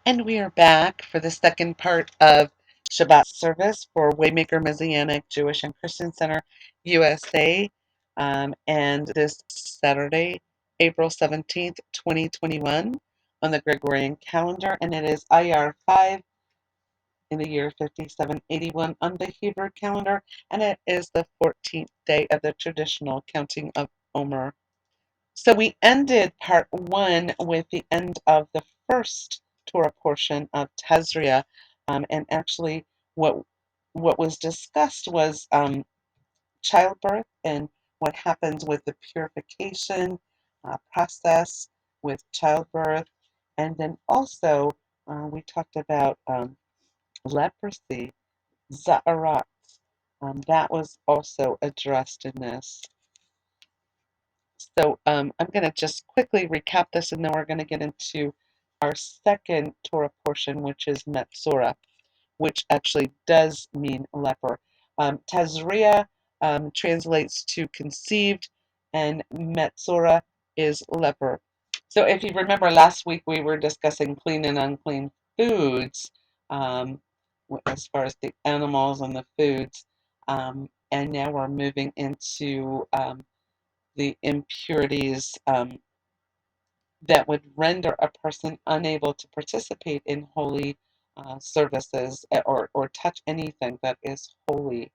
And we are back for the second part of Shabbat service for Waymaker Messianic Jewish and Christian Center USA. And this Saturday, April 17th, 2021, on the Gregorian calendar. And it is IR 5 in the year 5781 on the Hebrew calendar. And it is the 14th day of the traditional counting of Omer. So we ended part one with the end of the first Torah portion of Tazria, and actually, what was discussed was childbirth and what happens with the purification process with childbirth, and then also we talked about leprosy, za'arat. That was also addressed in this. So I'm going to just quickly recap this, and then we're going to get into our second Torah portion, which is Metzora, which actually does mean leper. Tazria translates to conceived, and Metzora is leper. So if you remember last week, we were discussing clean and unclean foods as far as the animals and the foods. And now we're moving into the impurities that would render a person unable to participate in holy services or touch anything that is holy,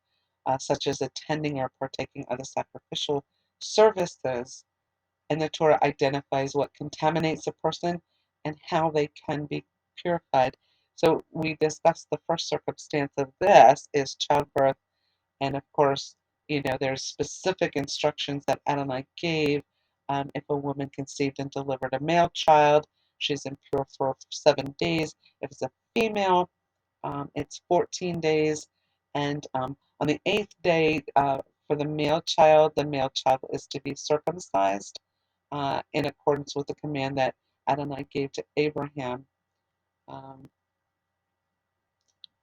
such as attending or partaking of the sacrificial services. And the Torah identifies what contaminates a person and how they can be purified. So we discussed the first circumstance of this is childbirth. And of course, there's specific instructions that Adonai gave. If a woman conceived and delivered a male child, she's impure for 7 days. If it's a female, it's 14 days. And on the 8th day, for the male child is to be circumcised in accordance with the command that Adonai gave to Abraham. Um,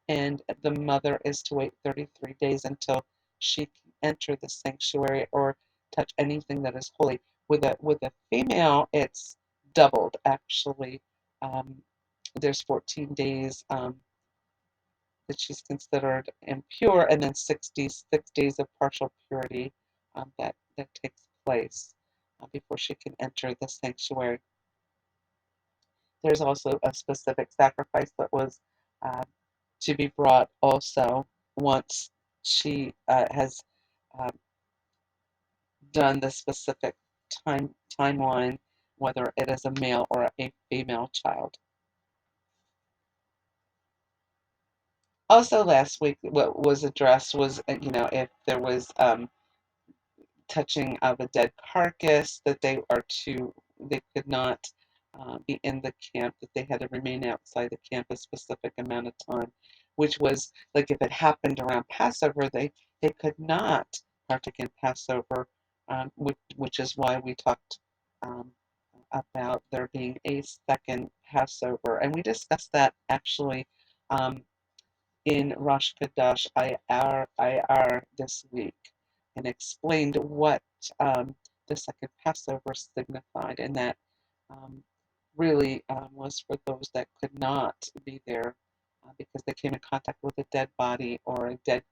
and the mother is to wait 33 days until she can enter the sanctuary or touch anything that is holy. With a female, it's doubled actually. Um, there's 14 days that she's considered impure, and then 66 days of partial purity that takes place before she can enter the sanctuary. There's also a specific sacrifice that was uh, to be brought also once she has uh, done the specific timeline, whether it is a male or a female child. Also, last week, what was addressed was, if there was touching of a dead carcass, that they could not be in the camp, that they had to remain outside the camp a specific amount of time, which was like if it happened around Passover, they could not partake in Passover, which is why we talked um, about there being a second Passover, and we discussed that actually in Rosh Chodesh IR this week, and explained what the second Passover signified, and that um, really was for those that could not be there because they came in contact with a dead body or a dead,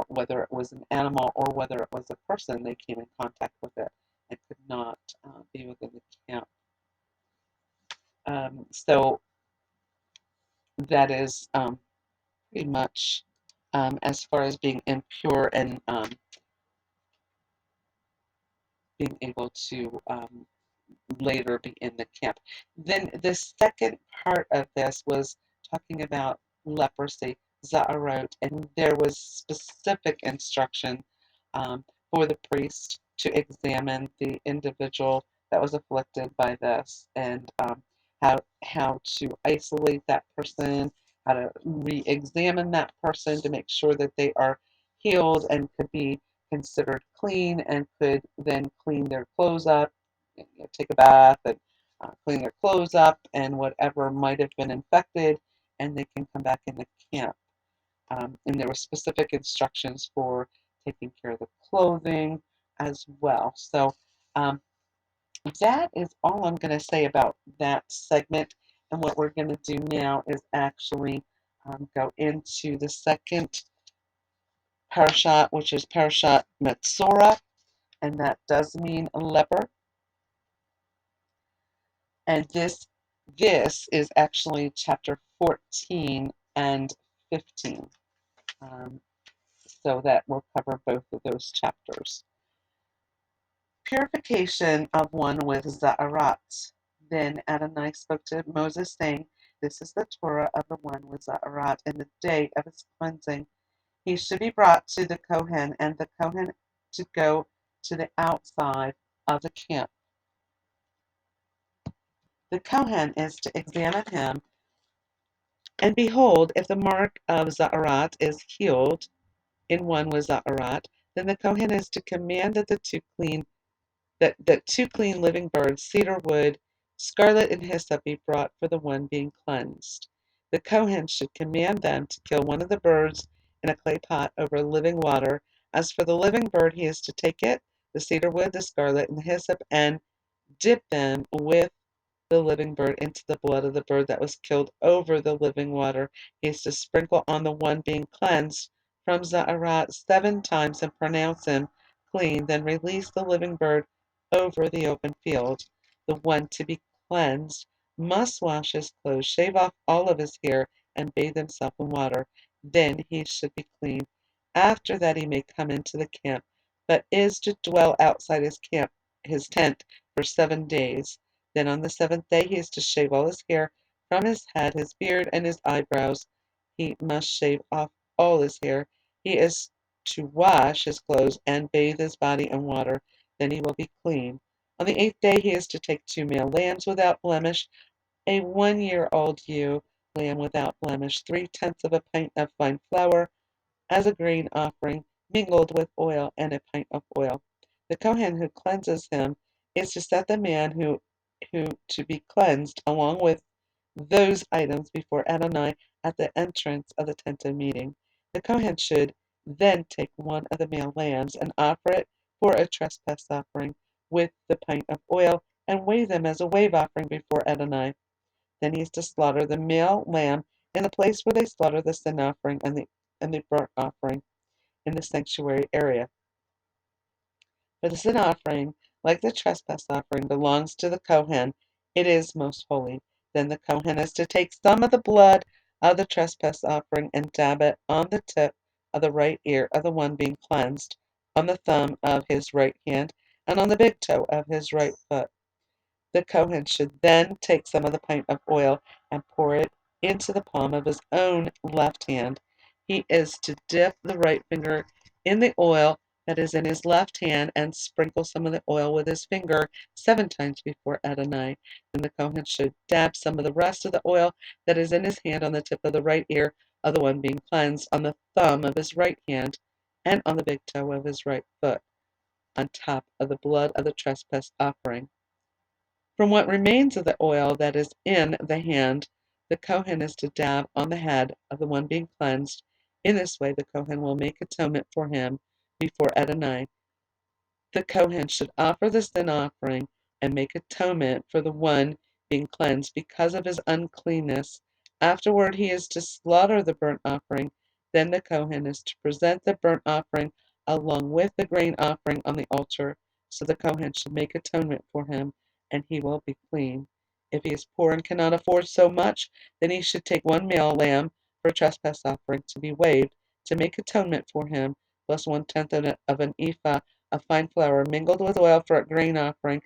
whether it was an animal or whether it was a person, they came in contact with it and could not be within the camp. So that is pretty much as far as being impure and being able to later be in the camp. Then the second part of this was talking about leprosy, za'arot, and there was specific instruction for the priest to examine the individual that was afflicted by this, and how to isolate that person, how to re-examine that person to make sure that they are healed and could be considered clean and could then clean their clothes up, take a bath and clean their clothes up and whatever might have been infected, and they can come back in the camp. And there were specific instructions for taking care of the clothing as well. So that is all I'm going to say about that segment. And what we're going to do now is actually go into the second parashat, which is Parashat Metzora, and that does mean a leper. And this is actually chapter 14 and 15. So that will cover both of those chapters. Purification of one with Za'arat. Then Adonai spoke to Moses, saying, This is the Torah of the one with Za'arat in the day of his cleansing. He should be brought to the Kohen, and the Kohen to go to the outside of the camp. The Kohen is to examine him, and behold, if the mark of Za'arat is healed in one with Za'arat, then the Kohen is to command that two clean living birds, cedar wood, scarlet, and hyssop be brought for the one being cleansed. The Kohen should command them to kill one of the birds in a clay pot over living water. As for the living bird, he is to take it, the cedar wood, the scarlet, and the hyssop, and dip them with the living bird into the blood of the bird that was killed over the living water. He is to sprinkle on the one being cleansed from Za'arat 7 times and pronounce him clean, then release the living bird over the open field. The one to be cleansed must wash his clothes, shave off all of his hair, and bathe himself in water. Then he should be clean. After that he may come into the camp, but is to dwell outside his tent, for 7 days. Then on the 7th day he is to shave all his hair from his head, his beard, and his eyebrows. He must shave off all his hair. He is to wash his clothes and bathe his body in water. Then he will be clean. On the 8th day he is to take 2 male lambs without blemish, a 1-year-old ewe lamb without blemish, 3/10 of a pint of fine flour as a grain offering, mingled with oil, and a pint of oil. The Kohen who cleanses him is to set the man who to be cleansed along with those items before Adonai at the entrance of the tent of meeting. The Kohen should then take one of the male lambs and offer it for a trespass offering with the pint of oil, and wave them as a wave offering before Adonai. Then he is to slaughter the male lamb in the place where they slaughter the sin offering and the burnt offering in the sanctuary area. For the sin offering, like the trespass offering, belongs to the Kohen. It is most holy. Then the Kohen is to take some of the blood of the trespass offering and dab it on the tip of the right ear of the one being cleansed, on the thumb of his right hand, and on the big toe of his right foot. The Kohen should then take some of the pint of oil and pour it into the palm of his own left hand. He is to dip the right finger in the oil that is in his left hand and sprinkle some of the oil with his finger 7 times before Adonai. Then the Kohen should dab some of the rest of the oil that is in his hand on the tip of the right ear of the one being cleansed, on the thumb of his right hand, and on the big toe of his right foot, on top of the blood of the trespass offering. From what remains of the oil that is in the hand, the Kohen is to dab on the head of the one being cleansed. In this way, the Kohen will make atonement for him before Adonai. The Kohen should offer the sin offering and make atonement for the one being cleansed because of his uncleanness. Afterward, he is to slaughter the burnt offering. Then the Kohen is to present the burnt offering along with the grain offering on the altar. So the Kohen should make atonement for him, and he will be clean. If he is poor and cannot afford so much, then he should take 1 male lamb for a trespass offering to be waved, to make atonement for him, plus 1/10 of an ephah of fine flour mingled with oil for a grain offering,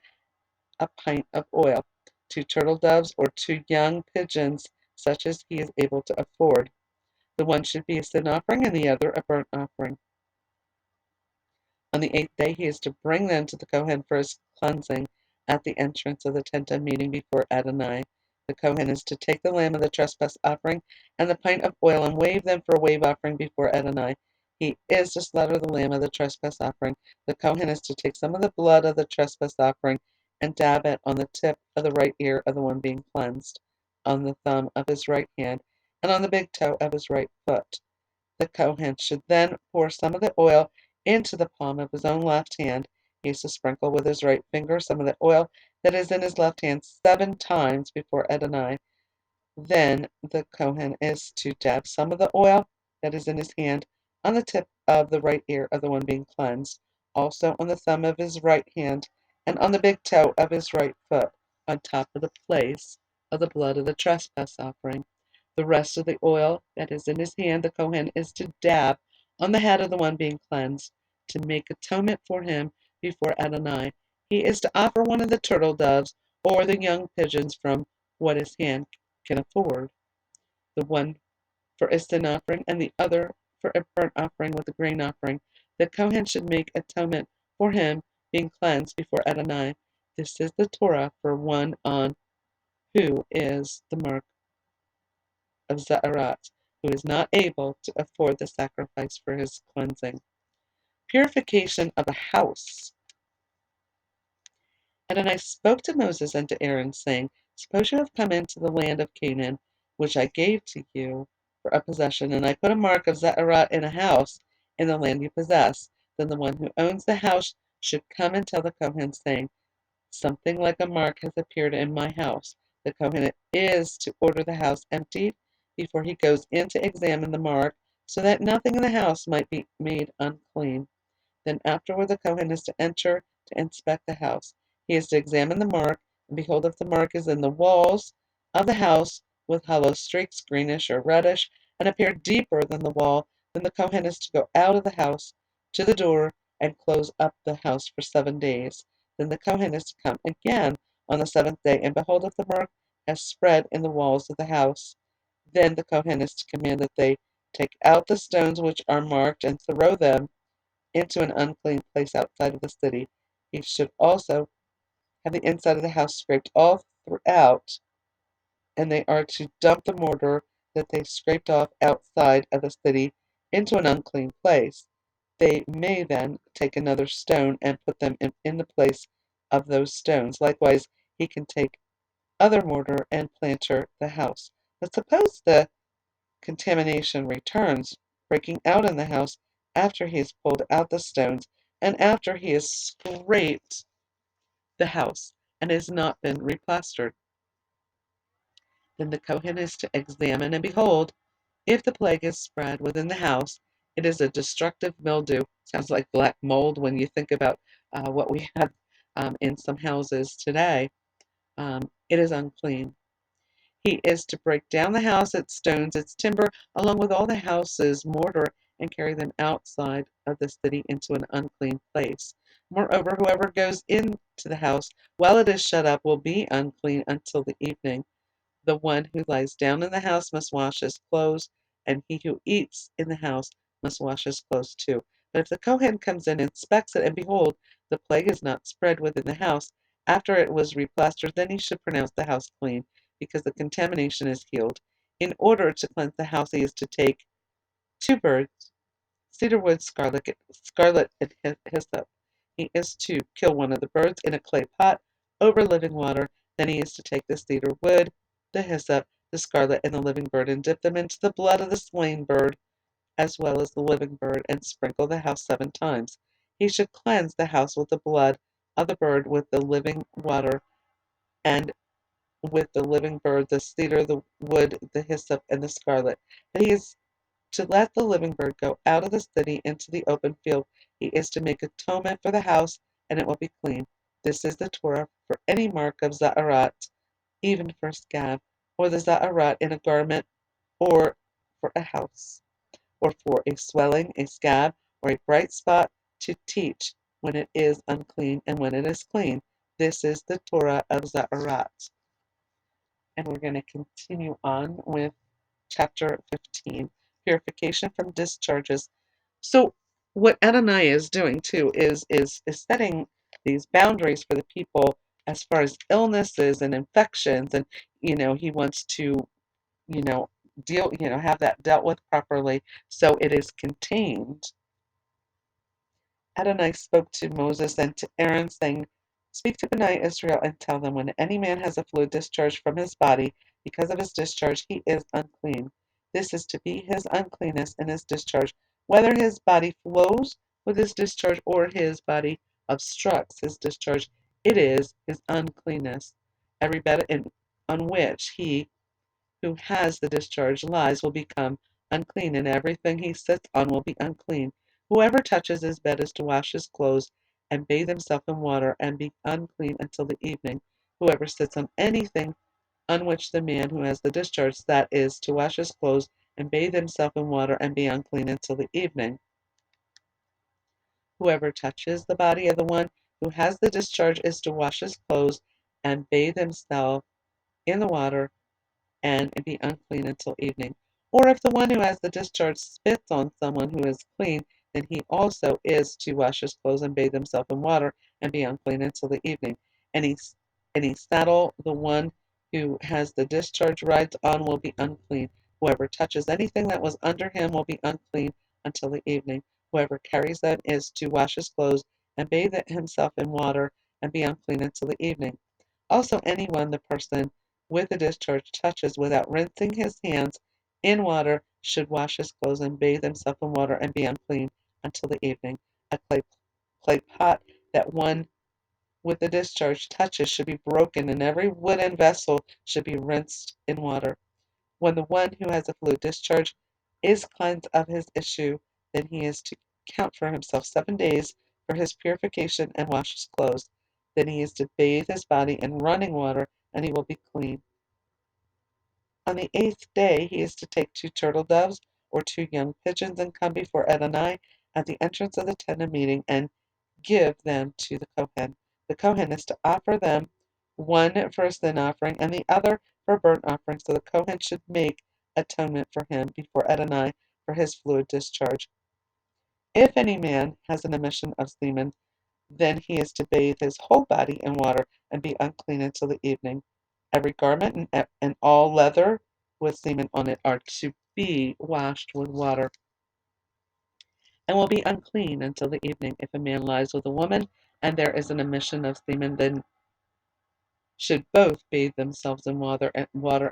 a pint of oil, 2 turtle doves or 2 young pigeons, such as he is able to afford. The one should be a sin offering and the other a burnt offering. On the 8th day he is to bring them to the Kohen for his cleansing at the entrance of the tent of meeting before Adonai. The Kohen is to take the lamb of the trespass offering and the pint of oil and wave them for a wave offering before Adonai. He is to slaughter the lamb of the trespass offering. The Kohen is to take some of the blood of the trespass offering and dab it on the tip of the right ear of the one being cleansed, on the thumb of his right hand, and on the big toe of his right foot. The Kohen should then pour some of the oil into the palm of his own left hand. He is to sprinkle with his right finger some of the oil that is in his left hand 7 times before Adonai. Then the Kohen is to dab some of the oil that is in his hand on the tip of the right ear of the one being cleansed, also on the thumb of his right hand, and on the big toe of his right foot, on top of the place of the blood of the trespass offering. The rest of the oil that is in his hand the Kohen is to dab on the head of the one being cleansed, to make atonement for him before Adonai. He is to offer one of the turtle doves or the young pigeons from what his hand can afford, the one for a sin offering and the other for a burnt offering with a grain offering. The Kohen should make atonement for him being cleansed before Adonai. This is the Torah for one on who is the mark of Za'arat, who is not able to afford the sacrifice for his cleansing. Purification of a house. Adonai spoke to Moses and to Aaron, saying, Suppose you have come into the land of Canaan, which I gave to you for a possession, and I put a mark of Za'arat in a house in the land you possess. Then the one who owns the house should come and tell the Kohen, saying, Something like a mark has appeared in my house. The Kohen is to order the house emptied before he goes in to examine the mark, so that nothing in the house might be made unclean. Then afterward the Kohen is to enter to inspect the house. He is to examine the mark, and behold, if the mark is in the walls of the house with hollow streaks, greenish or reddish, and appear deeper than the wall, then the Kohen is to go out of the house to the door and close up the house for 7 days. Then the Kohen is to come again on the seventh day, and behold, if the mark has spread in the walls of the house, then the Kohen is to command that they take out the stones which are marked and throw them into an unclean place outside of the city. He should also have the inside of the house scraped all throughout, and they are to dump the mortar that they scraped off outside of the city into an unclean place. They may then take another stone and put them in the place of those stones. Likewise, he can take other mortar and planter the house. But suppose the contamination returns, breaking out in the house after he has pulled out the stones and after he has scraped the house and has not been replastered. Then the Kohen is to examine, and behold, if the plague is spread within the house, it is a destructive mildew. Sounds like black mold when you think about what we have in some houses today. It is unclean. He is to break down the house, its stones, its timber, along with all the house's mortar, and carry them outside of the city into an unclean place. Moreover, whoever goes into the house while it is shut up will be unclean until the evening. The one who lies down in the house must wash his clothes, and he who eats in the house must wash his clothes too. But if the Kohen comes in, inspects it, and behold, the plague is not spread within the house, after it was replastered, then he should pronounce the house clean, because the contamination is healed. In order to cleanse the house, he is to take 2 birds, cedarwood, scarlet, and hyssop. He is to kill one of the birds in a clay pot over living water. Then he is to take the cedar wood, the hyssop, the scarlet, and the living bird, and dip them into the blood of the slain bird, as well as the living bird, and sprinkle the house 7 times. He should cleanse the house with the blood of the bird, with the living water, and with the living bird, the cedar, the wood, the hyssop, and the scarlet. And he is to let the living bird go out of the city into the open field. He is to make atonement for the house, and it will be clean. This is the Torah for any mark of Za'arat, even for scab, or the Za'arat in a garment, or for a house, or for a swelling, a scab, or a bright spot, to teach when it is unclean and when it is clean. This is the Torah of Za'arat. And we're going to continue on with chapter 15, purification from discharges. So what Adonai is doing too is setting these boundaries for the people as far as illnesses and infections, and he wants to you know have that dealt with properly so it is contained. Adonai spoke to Moses and to Aaron, saying, Speak to Bnei Israel and tell them, when any man has a fluid discharged from his body, because of his discharge he is unclean. This is to be his uncleanness in his discharge, whether his body flows with his discharge or his body obstructs his discharge. It is his uncleanness. Every bed on which he who has the discharge lies will become unclean, and everything he sits on will be unclean. Whoever touches his bed is to wash his clothes and bathe himself in water and be unclean until the evening. Whoever sits on anything on which the man who has the discharge, that is, to wash his clothes and bathe himself in water and be unclean until the evening. Whoever touches the body of the one who has the discharge is to wash his clothes and bathe himself in the water and be unclean until evening. Or if the one who has the discharge spits on someone who is clean, then he also is to wash his clothes and bathe himself in water and be unclean until the evening. Any, any saddle the one who has the discharge rides on will be unclean. Whoever touches anything that was under him will be unclean until the evening. Whoever carries them is to wash his clothes and bathe himself in water and be unclean until the evening. Also, anyone the person with a discharge touches without rinsing his hands in water should wash his clothes and bathe himself in water and be unclean until the evening. A clay pot that one with the discharge touches should be broken, and every wooden vessel should be rinsed in water. When the one who has a fluid discharge is cleansed of his issue, then he is to count for himself 7 days for his purification and wash his clothes. Then he is to bathe his body in running water, and he will be clean. On the 8th day he is to take 2 turtle doves or 2 young pigeons and come before Adonai at the entrance of the tent of meeting and give them to the Kohen. The Kohen is to offer them, one for a sin offering and the other for a burnt offering, so the Kohen should make atonement for him before Adonai for his fluid discharge. If any man has an emission of semen, then he is to bathe his whole body in water and be unclean until the evening. Every garment and all leather with semen on it are to be washed with water and will be unclean until the evening. If a man lies with a woman and there is an emission of semen, then should both bathe themselves in water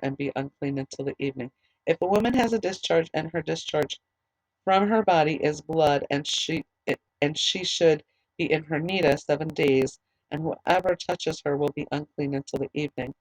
and be unclean until the evening. If a woman has a discharge and her discharge from her body is blood, and she should be in her nida 7 days, and whoever touches her will be unclean until the evening.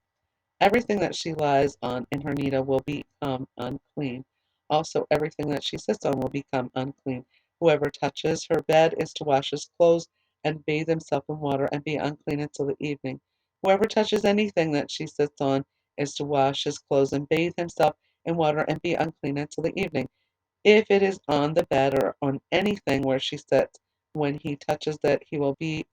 Everything that she lies on in her nida will become unclean. Also, everything that she sits on will become unclean. Whoever touches her bed is to wash his clothes and bathe himself in water and be unclean until the evening. Whoever touches anything that she sits on is to wash his clothes and bathe himself in water and be unclean until the evening. If it is on the bed or on anything where she sits, when he touches it, he will be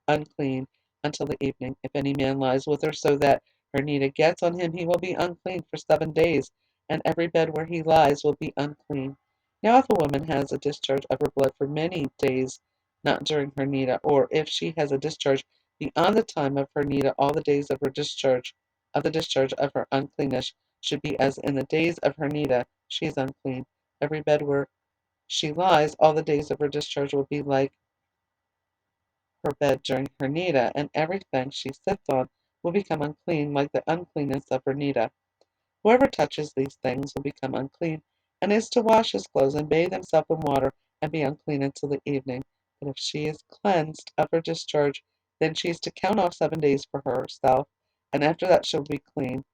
unclean until the evening. If any man lies with her so that her nida gets on him, he will be unclean for 7 days, and every bed where he lies will be unclean. Now, if a woman has a discharge of her blood for many days, not during her nida, or if she has a discharge beyond the time of her nida, all the days of the discharge of her uncleanness should be as in the days of her nida. She is unclean. Every bed where she lies, all the days of her discharge will be like her bed during her nida, and everything she sits on will become unclean like the uncleanness of her nida. Whoever touches these things will become unclean, and is to wash his clothes and bathe himself in water and be unclean until the evening. But if she is cleansed of her discharge, then she is to count off 7 days for herself, and after that she will be clean.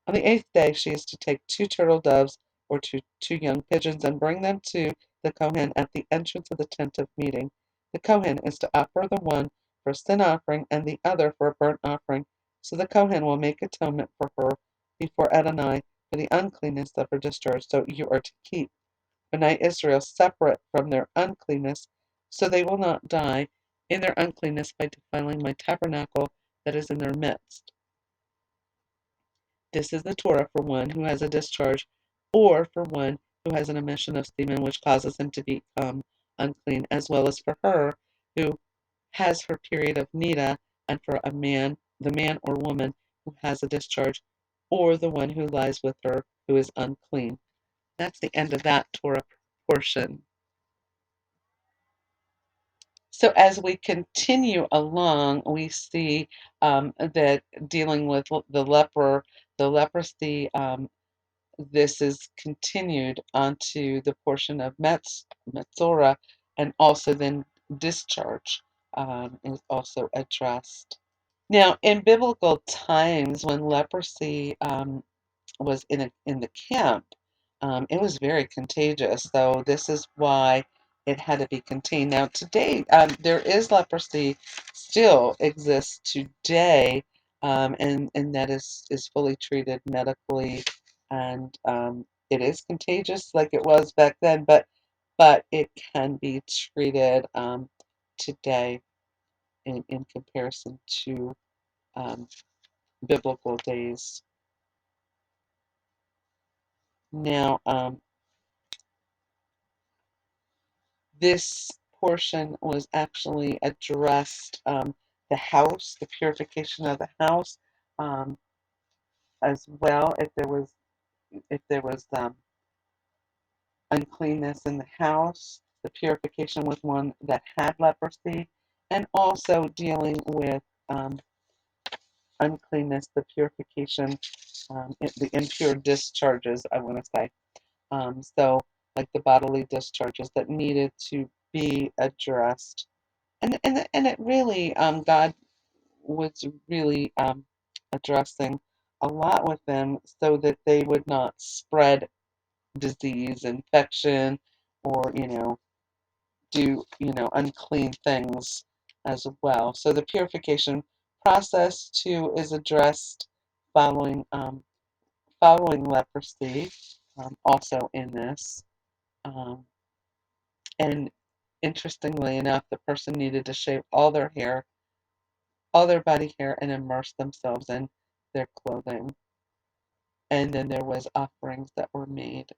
On the 8th day she is to take 2 turtle doves or two young pigeons and bring them to the Kohen at the entrance of the tent of meeting. The Kohen is to offer the one for a sin offering and the other for a burnt offering. So the Kohen will make atonement for her before Adonai for the uncleanness of her discharge. So you are to keep Bnei Israel separate from their uncleanness, so they will not die in their uncleanness by defiling my tabernacle that is in their midst. This is the Torah for one who has a discharge, or for one who has an emission of semen which causes him to become unclean, as well as for her who has her period of nida, and for the man or woman who has a discharge, or the one who lies with her who is unclean. That's the end of that Torah portion. So as we continue along, we see that dealing with the leprosy, this is continued onto the portion of Metzora, and also then discharge is also addressed. Now, in biblical times, when leprosy was in the camp, it was very contagious. So this is why it had to be contained. Now today, there is leprosy still exists today, and that is fully treated medically, and it is contagious like it was back then, but it can be treated today in comparison to um, biblical days. Now, this portion was actually addressed the house, the purification of the house, um, as well. If there was uncleanness in the house, the purification with one that had leprosy, and also dealing with uncleanness, the purification, the impure discharges, I want to say. So, like the bodily discharges that needed to be addressed. And it really, God was really addressing a lot with them so that they would not spread disease, infection, or, do, unclean things as well. So the purification process too is addressed following following leprosy, also in this. Um, and interestingly enough, the person needed to shave all their hair, all their body hair, and immerse themselves in their clothing. And then there was offerings that were made,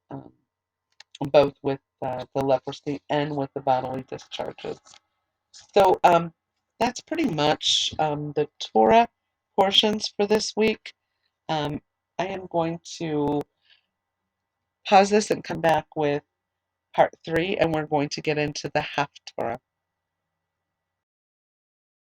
both with the leprosy and with the bodily discharges. So that's pretty much the Torah portions for this week. I am going to pause this and come back with part 3, and we're going to get into the Haftorah.